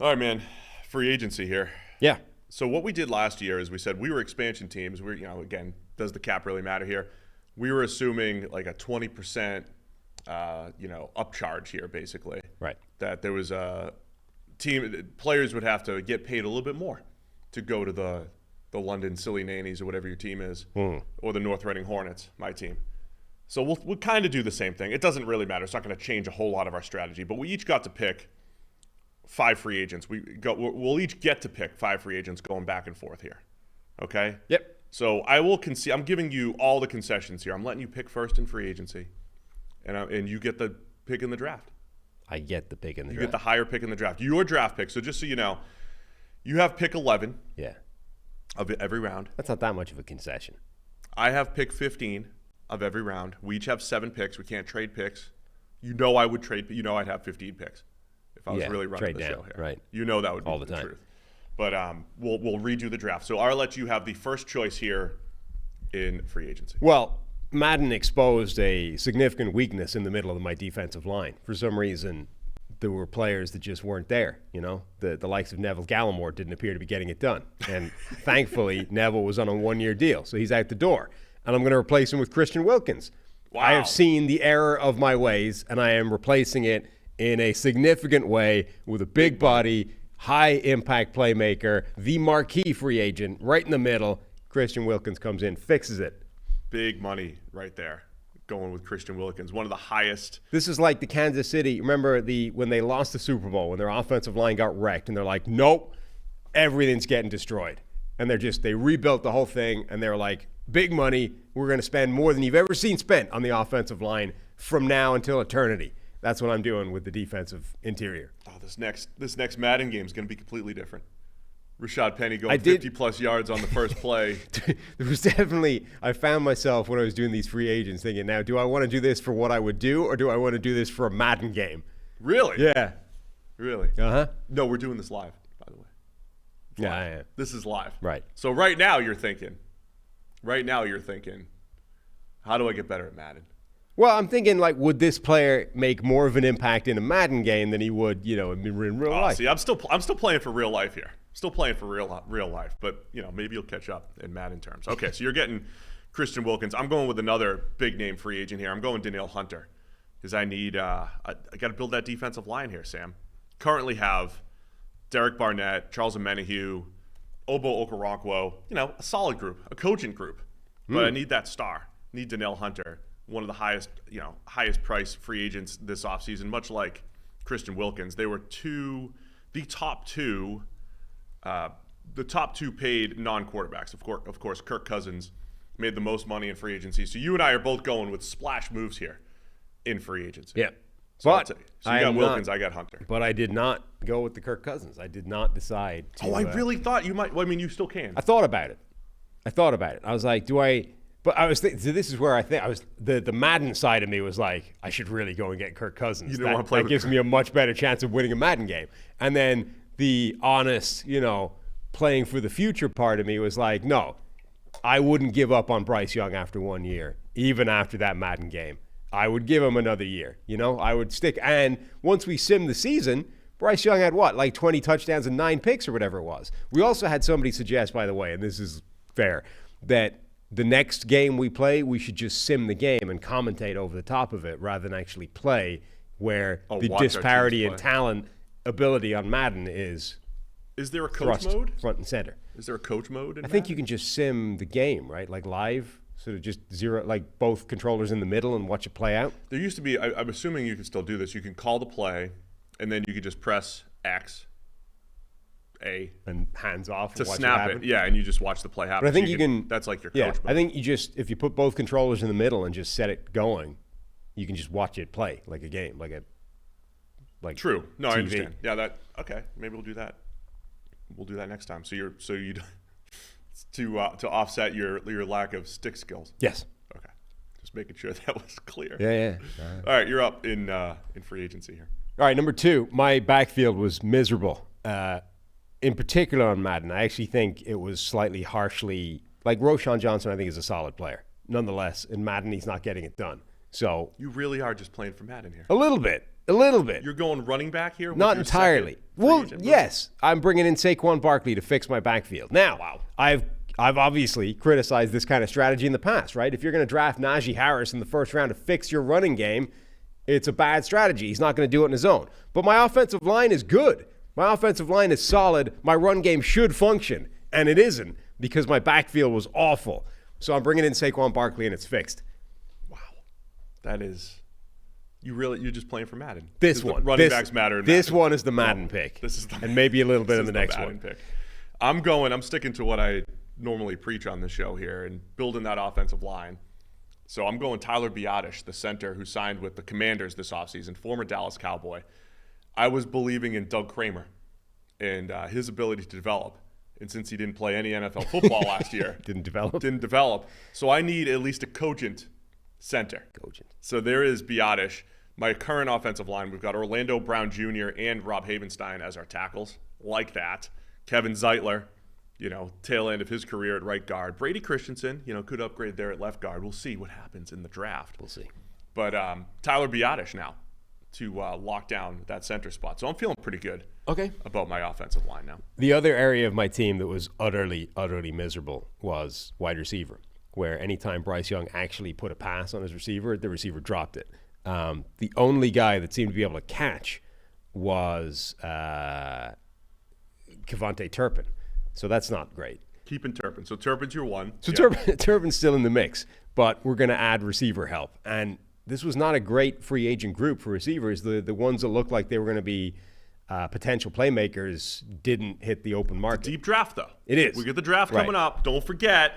All right, man. Free agency here. Yeah. So what we did last year is we said we were expansion teams. We're, again, does the cap really matter here? We were assuming like a 20%, upcharge here, basically. Right. That there was a players would have to get paid a little bit more to go to the London Silly Nannies or whatever your team is, or the North Reading Hornets, my team. So we'll kind of do the same thing. It doesn't really matter. It's not going to change a whole lot of our strategy, but we each got to pick 5 free agents. We'll each get to pick 5 free agents going back and forth here. Okay? Yep. So I will concede. I'm giving you all the concessions here. I'm letting you pick first in free agency, and you get the pick in the draft. I get the pick in the draft. You get the higher pick in the draft. Your draft pick. So just so you know, you have pick 11. Yeah. Of every round. That's not that much of a concession. I have pick 15 of every round. We each have 7 picks. We can't trade picks. I would trade. I'd have 15 picks if I was really running the show here. Right. That would be all the time. Truth. But we'll redo the draft. So I'll let you have the first choice here in free agency. Well, Madden exposed a significant weakness in the middle of my defensive line. For some reason, there were players that just weren't there. The likes of Neville Gallimore didn't appear to be getting it done. And thankfully, Neville was on a 1-year deal, so he's out the door. And I'm going to replace him with Christian Wilkins. Wow. I have seen the error of my ways, and I am replacing it in a significant way with a big body, high-impact playmaker, the marquee free agent, right in the middle. Christian Wilkins comes in, fixes it. Big money right there. Going with Christian Wilkins, one of the highest. This is like the Kansas City. Remember when they lost the Super Bowl, when their offensive line got wrecked, and they're like, nope, everything's getting destroyed. And they rebuilt the whole thing, and they're like, big money, we're going to spend more than you've ever seen spent on the offensive line from now until eternity. That's what I'm doing with the defensive interior. Oh, this next Madden game is going to be completely different. Rashad Penny going 50-plus yards on the first play. There was definitely, I found myself when I was doing these free agents thinking, now, do I want to do this for what I would do, or do I want to do this for a Madden game? Really? Yeah. Really? Uh-huh. No, we're doing this live, by the way. Yeah, I am. This is live. Right. So right now you're thinking, how do I get better at Madden? Well, I'm thinking, would this player make more of an impact in a Madden game than he would, in real life? See, I'm still playing for real life here. Still playing for real life, but maybe you'll catch up in Madden terms. Okay, so you're getting Christian Wilkins. I'm going with another big name free agent here. I'm going Danielle Hunter because I need I got to build that defensive line here, Sam. Currently have Derek Barnett, Charles Omenihu, Obo Okoronkwo. A solid group, a cogent group, but I need that star. Need Danielle Hunter, one of the highest price free agents this offseason, much like Christian Wilkins. They were the top two paid non-quarterbacks. Of course, Kirk Cousins made the most money in free agency. So you and I are both going with splash moves here in free agency. Yeah. So you got Wilkins, I got Hunter. But I did not go with the Kirk Cousins. I did not decide to. I really thought you might. Well, I mean, you still can. I thought about it. I was like, do I? But I was thinking, so this is where I think I was, the Madden side of me was like, I should really go and get Kirk Cousins. That gives me a much better chance of winning a Madden game. And then the honest, playing for the future part of me was like, no, I wouldn't give up on Bryce Young after 1 year, even after that Madden game. I would give him another year. I would stick. And once we sim the season, Bryce Young had 20 touchdowns and 9 picks or whatever it was. We also had somebody suggest, by the way, and this is fair, that the next game we play, we should just sim the game and commentate over the top of it rather than actually play, where the disparity in talent ability on Madden is there a coach mode? Front and center. Is there a coach mode in Madden? Think you can just sim the game, right? Like live, sort of just zero, like both controllers in the middle and watch it play out? There used to be, I'm assuming you can still do this. You can call the play, and then you could just press X, A, and hands off to snap it. Yeah, and you just watch the play happen. But I think you can. That's like your coach mode. I think if you put both controllers in the middle and just set it going, you can just watch it play like a game, like True. No, TV. I understand. Yeah, okay. Maybe we'll do that. We'll do that next time. So you to offset your lack of stick skills. Yes. Okay. Just making sure that was clear. Yeah. All right, you're up in free agency here. All right, number 2, my backfield was miserable. In particular on Madden, I actually think it was slightly harshly, like Roschon Johnson, I think is a solid player. Nonetheless, in Madden, he's not getting it done. So you really are just playing for Madden here. A little bit. A little bit. You're going running back here? Not entirely. Well, yes. I'm bringing in Saquon Barkley to fix my backfield. Now, I've obviously criticized this kind of strategy in the past, right? If you're going to draft Najee Harris in the first round to fix your running game, it's a bad strategy. He's not going to do it in his own. But my offensive line is good. My offensive line is solid. My run game should function, and it isn't because my backfield was awful. So I'm bringing in Saquon Barkley, and it's fixed. Wow. That is... You're just playing for Madden. This one. Running backs matter in This Madden. one is the Madden pick. This is and maybe a little bit in the next one. Pick. I'm sticking to what I normally preach on the show here and building that offensive line. So I'm going Tyler Biadasz, the center who signed with the Commanders this offseason, former Dallas Cowboy. I was believing in Doug Kramer and his ability to develop. And since he didn't play any NFL football last year. Didn't develop. So I need at least a cogent center. So there is Biadasz. My current offensive line, we've got Orlando Brown Jr. and Rob Havenstein as our tackles. Like that. Kevin Zeitler, tail end of his career at right guard. Brady Christensen, could upgrade there at left guard. We'll see what happens in the draft. We'll see. But Tyler Biadasz now to lock down that center spot. So I'm feeling pretty good about my offensive line now. The other area of my team that was utterly, utterly miserable was wide receiver, where anytime Bryce Young actually put a pass on his receiver, the receiver dropped it. The only guy that seemed to be able to catch was Kevontae Turpin. So that's not great. Keeping Turpin. So Turpin's your one. So Turpin's still in the mix, but we're going to add receiver help. And this was not a great free agent group for receivers. The ones that looked like they were going to be potential playmakers didn't hit the open market. Deep draft, though. It is. We get the draft coming up. Don't forget,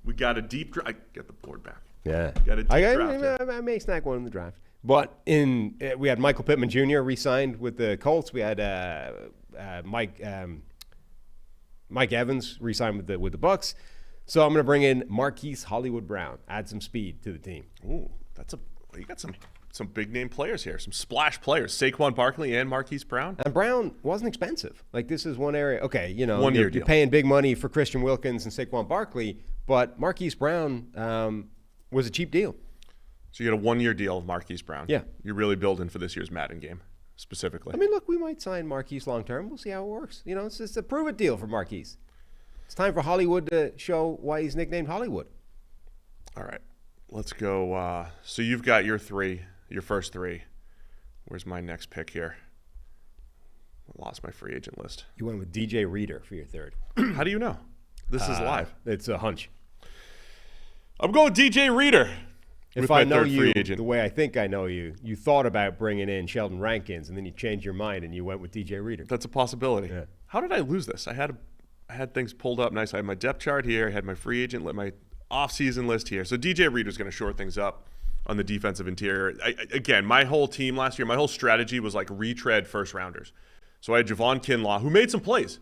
we got a deep draft. Get the board back. Yeah. Got a deep draft. I may snag one in the draft. But we had Michael Pittman Jr. re-signed with the Colts. We had Mike Evans re-signed with the Bucks. So I'm going to bring in Marquise Hollywood Brown, add some speed to the team. Ooh, you got some big name players here, some splash players, Saquon Barkley and Marquise Brown. And Brown wasn't expensive. Like, this is one area. Okay, you're paying big money for Christian Wilkins and Saquon Barkley, but Marquise Brown was a cheap deal. So you get a 1-year deal of Marquise Brown. Yeah. You're really building for this year's Madden game, specifically. I mean, look, we might sign Marquise long term. We'll see how it works. It's just a prove-it deal for Marquise. It's time for Hollywood to show why he's nicknamed Hollywood. All right. Let's go. So you've got your first three. Where's my next pick here? I lost my free agent list. You went with DJ Reader for your third. How do you know? This is live. It's a hunch. I'm going DJ Reader. If I know you the way I think I know you, you thought about bringing in Sheldon Rankins, and then you changed your mind and you went with DJ Reader. That's a possibility. Yeah. How did I lose this? I had things pulled up nice. I had my depth chart here. I had my free agent, my off-season list here. So DJ Reader's going to shore things up on the defensive interior. Again, my whole team last year, my whole strategy was like retread first-rounders. So I had Javon Kinlaw, who made some plays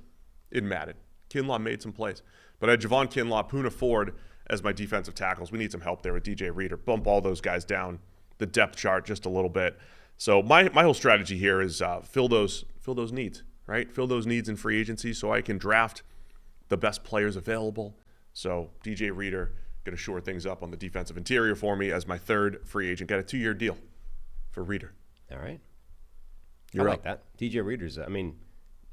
in Madden. Kinlaw made some plays. But I had Javon Kinlaw, Poona Ford as my defensive tackles. We need some help there with DJ Reader. Bump all those guys down the depth chart just a little bit. So my whole strategy here is fill those needs, right? Fill those needs in free agency so I can draft the best players available. So DJ Reader going to shore things up on the defensive interior for me as my third free agent. Got a 2-year deal for Reader. All right. You're like that. DJ Reader's,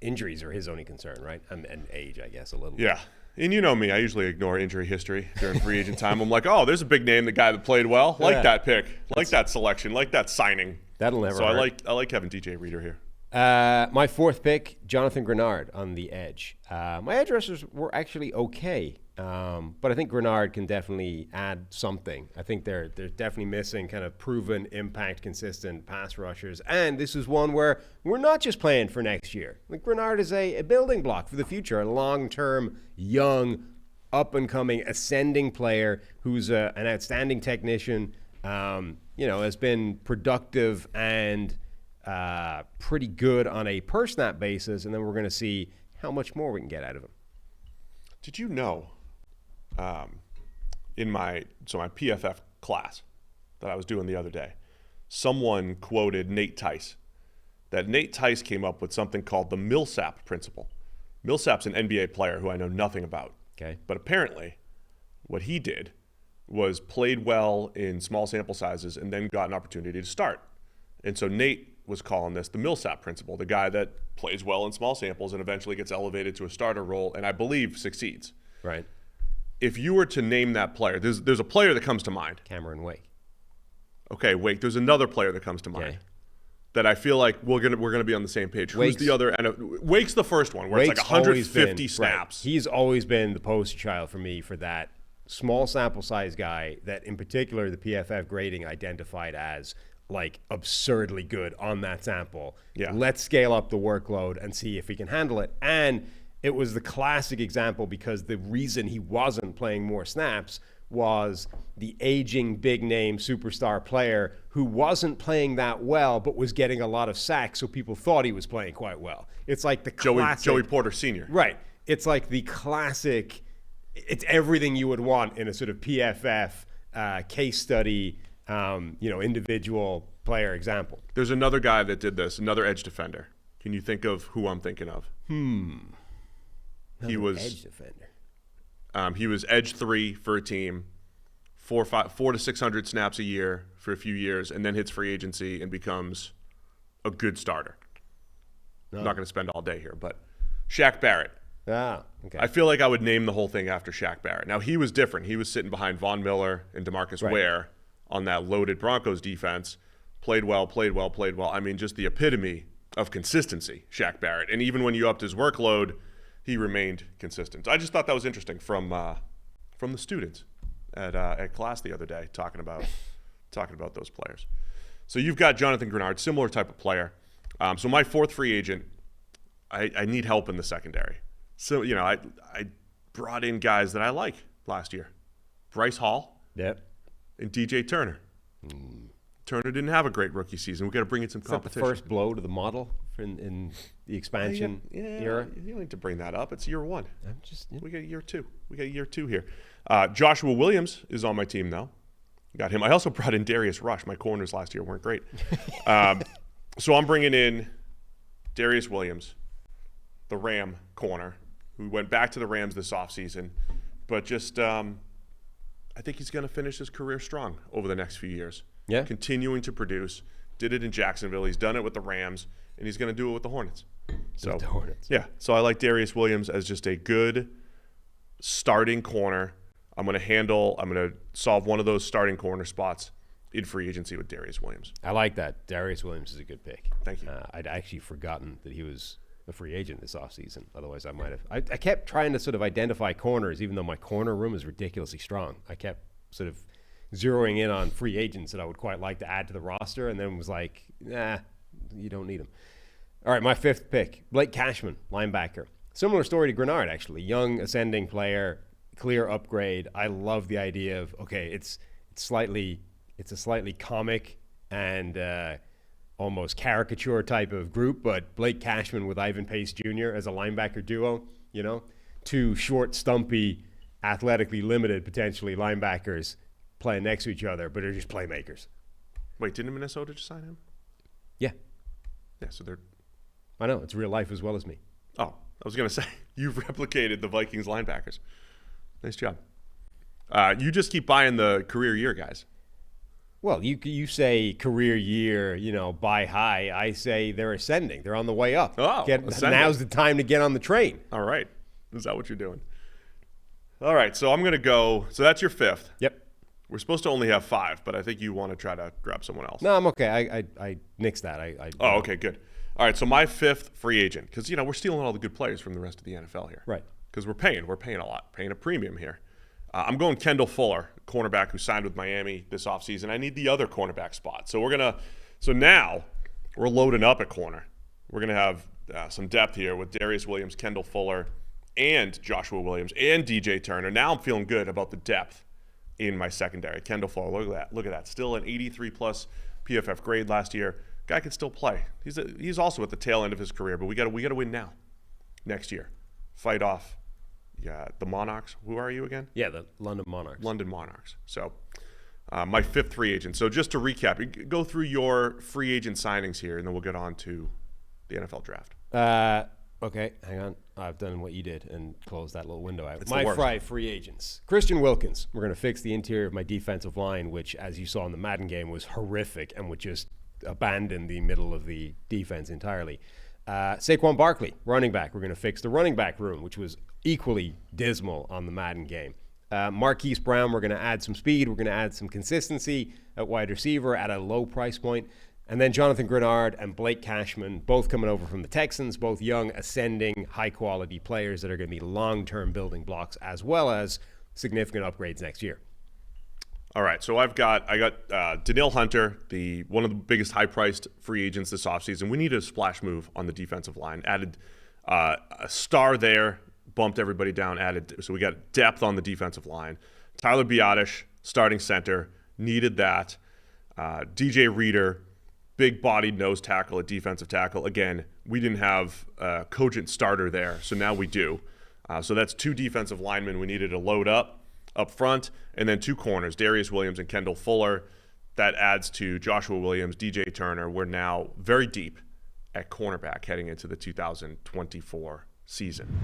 injuries are his only concern, right? And age, I guess, a little bit. Yeah. And you know me, I usually ignore injury history during free agent time. I'm like, oh, there's a big name, the guy that played well. Like that pick. Like that selection. Like that signing. That'll never hurt. So I like having DJ Reader here. My fourth pick, Jonathan Grenard on the edge. My edge rushers were actually okay, but I think Grenard can definitely add something. I think they're definitely missing kind of proven impact, consistent pass rushers. And this is one where we're not just playing for next year. Like, Grenard is a building block for the future, a long-term, young, up-and-coming, ascending player who's an outstanding technician, has been productive and pretty good on a per snap basis, and then we're going to see how much more we can get out of him. Did you know in my PFF class that I was doing the other day, someone quoted Nate Tice, that Nate Tice came up with something called the Millsap principle. Millsap's an NBA player who I know nothing about. Okay. But apparently what he did was played well in small sample sizes and then got an opportunity to start. And so Nate was calling this the Millsap principle, the guy that plays well in small samples and eventually gets elevated to a starter role and I believe succeeds. Right. If you were to name that player, there's a player that comes to mind. Cameron Wake. Okay, Wake. There's another player that comes to mind that I feel like we're gonna be on the same page. Who's the other? And Wake's the first one where Wake's it's like 150 snaps. Right. He's always been the poster child for me for that small sample size guy that, in particular, the PFF grading identified as like absurdly good on that sample. Yeah. Let's scale up the workload and see if he can handle it. And it was the classic example because the reason he wasn't playing more snaps was the aging big name superstar player who wasn't playing that well but was getting a lot of sacks, so people thought he was playing quite well. It's like the classic Joey Porter Sr. Right. It's like the classic, it's everything you would want in a sort of PFF case study, individual player example. There's another guy that did this, another edge defender. Can you think of who I'm thinking of? He was edge defender. He was edge 3 for a team, 4 to 600 snaps a year for a few years, and then hits free agency and becomes a good starter. I'm not going to spend all day here, but Shaq Barrett. Ah, okay. I feel like I would name the whole thing after Shaq Barrett. Now, he was different. He was sitting behind Von Miller and DeMarcus Ware on that loaded Broncos defense. Played well. I mean, just the epitome of consistency, Shaq Barrett. And even when you upped his workload, he remained consistent. I just thought that was interesting from the students at class the other day talking about those players. So you've got Jonathan Grenard, similar type of player. So my fourth free agent, I need help in the secondary. So I brought in guys that I like last year, Bryce Hall, and DJ Turner. Turner didn't have a great rookie season. We got to bring in some competition. Is that the first blow to the model in the expansion era? You don't need to bring that up. It's year one. We got year two. Here. Joshua Williams is on my team now. Got him. I also brought in Darius Rush. My corners last year weren't great. So I'm bringing in Darius Williams, the Ram corner, who went back to the Rams this offseason, but just I think he's going to finish his career strong over the next few years. Yeah. Continuing to produce. Did it in Jacksonville. He's done it with the Rams, and he's going to do it with the Hornets. With the Hornets. Yeah. So I like Darius Williams as just a good starting corner. I'm going to solve one of those starting corner spots in free agency with Darius Williams. I like that. Darius Williams is a good pick. Thank you. I'd actually forgotten that he was a free agent this offseason. Otherwise, I might have. I kept trying to sort of identify corners, even though my corner room is ridiculously strong. I kept sort of zeroing in on free agents that I would quite like to add to the roster, and then was like, nah, you don't need them. All right, my fifth pick, Blake Cashman, linebacker. Similar story to Grenard, actually. Young, ascending player, clear upgrade. I love the idea of, okay, it's a slightly comic and almost caricature type of group, but Blake Cashman with Ivan Pace Jr. as a linebacker duo, two short, stumpy, athletically limited, potentially, linebackers playing next to each other, but they're just playmakers. Wait, didn't Minnesota just sign him? Yeah. Yeah, so they're... I know, it's real life as well as me. Oh, I was going to say, you've replicated the Vikings linebackers. Nice job. You just keep buying the career year guys. Well, you say career year, buy high. I say they're ascending. They're on the way up. Oh, now's the time to get on the train. All right. Is that what you're doing? All right, so I'm going to go. So that's your fifth. Yep. We're supposed to only have 5, but I think you want to try to grab someone else. No, I'm okay. I nixed that. Okay, good. All right, so my fifth free agent, because, we're stealing all the good players from the rest of the NFL here. Right. Because we're paying a lot, paying a premium here. I'm going Kendall Fuller, cornerback who signed with Miami this offseason. I need the other cornerback spot. So now we're loading up at corner. We're going to have some depth here with Darius Williams, Kendall Fuller, and Joshua Williams, and DJ Turner. Now I'm feeling good about the depth in my secondary. Kendall Fuller, look at that. Still an 83+ PFF grade last year. Guy can still play. He's also at the tail end of his career, but we got to win now. Next year. Fight off the Monarchs. Who are you again? Yeah, the London Monarchs. London Monarchs. So my fifth free agent. So just to recap, go through your free agent signings here, and then we'll get on to the NFL draft. Okay, hang on. I've done what you did and closed that little window out. It's my 5 free agents. Christian Wilkins. We're going to fix the interior of my defensive line, which, as you saw in the Madden game, was horrific and would just abandon the middle of the defense entirely. Saquon Barkley, running back. We're going to fix the running back room, which was equally dismal on the Madden game. Marquise Brown, we're going to add some speed. We're going to add some consistency at wide receiver at a low price point. And then Jonathan Grenard and Blake Cashman, both coming over from the Texans, both young, ascending, high-quality players that are going to be long-term building blocks, as well as significant upgrades next year. All right, so I got Danielle Hunter, one of the biggest high-priced free agents this offseason. We need a splash move on the defensive line. Added a star there, bumped everybody down, so we got depth on the defensive line. Tyler Biadasz, starting center, needed that. DJ Reader, big-bodied nose tackle at defensive tackle. Again, we didn't have a cogent starter there, so now we do. So that's 2 defensive linemen we needed to load up front, and then 2 corners, Darius Williams and Kendall Fuller. That adds to Joshua Williams, DJ Turner. We're now very deep at cornerback heading into the 2024 season.